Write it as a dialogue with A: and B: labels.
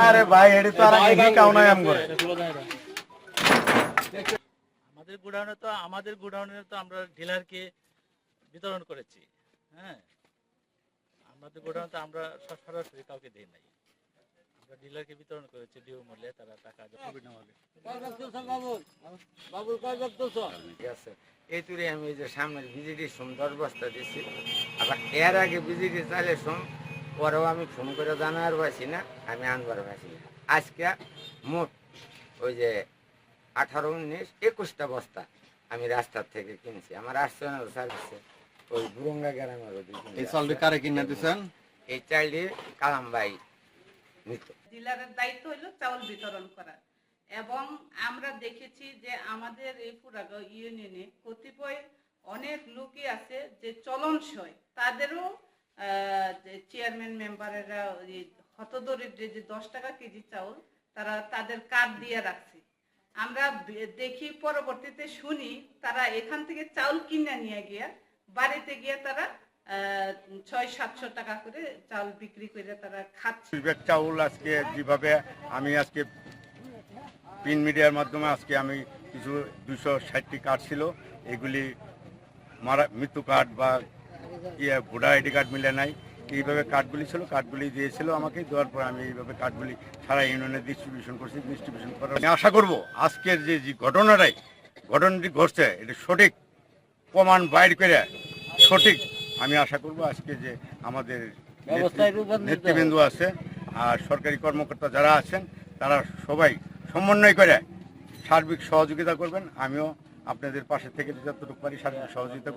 A: আরে ভাই এটা তো আর কি কাউ নাই আম করে
B: আমাদের গোডাউনে তো আমরা ডিলারকে বিতরণ করেছি। হ্যাঁ, আমাদের গোডাউনে তো আমরা সরাসরি কাউকে দেই নাই, আমরা ডিলারকে বিতরণ করেছি ডিও মূল্যে, তারা টাকা
C: এই তুরে আমি এই যে সামনের বিজিডি সোম 10 বস্তা দিছি, আবার এর আগে বিজিডি চাইলে সোম পরেও আমি ফোন করে জানার পাইছি না, আমি আনবার পাইছি না। আজকে মোট ওই যে 18, 19, 21টা বস্তা আমি রাস্তার থেকে কিনছি। আমার আর্সেনাল সার্ভিসে ওই বুরঙ্গা গ্রামের
A: এই চালটি কারে কিনে দিছেন?
C: এই চালটি কালাম ভাই নিত।
D: ডিলারের দায়িত্ব হলো চাউল বিতরণ করা। এবং আমরা দেখেছি যে আমাদের এই পুরাগাঁও ইউনিয়নে কতিপয় অনেক লোকই আছে যে চলনসই, তাদেরও চেয়ারম্যান মেম্বারেরা হতদরিদ্র যে 10 টাকা কেজি চাউল তারা তাদের কার্ড দিয়ে রাখছে। আমরা দেখি পরবর্তীতে শুনি তারা এখান থেকে চাউল কিনে নিয়ে গিয়ে বাড়িতে গিয়ে তারা 600-700 টাকা করে চাউল বিক্রি করে তারা খাচ্ছে।
A: চাউল আজকে যেভাবে আমি আজকে প্রিন্ট মিডিয়ার মাধ্যমে আজকে আমি কিছু 260টি কার্ড ছিল, এগুলি মৃত্যু কার্ড বা ভোটার আইডি কার্ড মিলে নাই, এইভাবে কার্ডগুলি ছিল, কার্ডগুলি দিয়েছিল আমাকে, দেওয়ার পর আমি এইভাবে কার্ডগুলি সারা ইউনিয়নে ডিস্ট্রিবিউশন করছি। ডিস্ট্রিবিউশন করার আমি আশা করব আজকের যে ঘটনাটি ঘটছে এটা সঠিক প্রমাণ বাইর করে সঠিক, আমি আশা করব আজকে যে আমাদের নেতৃবৃন্দ আছে আর সরকারি কর্মকর্তা যারা আছেন তারা সবাই সমন্বয় করে সার্বিক সহযোগিতা করবেন। আমিও আপনাদের পাশে থেকে যতটুকু পারি সার্বিক সহযোগিতা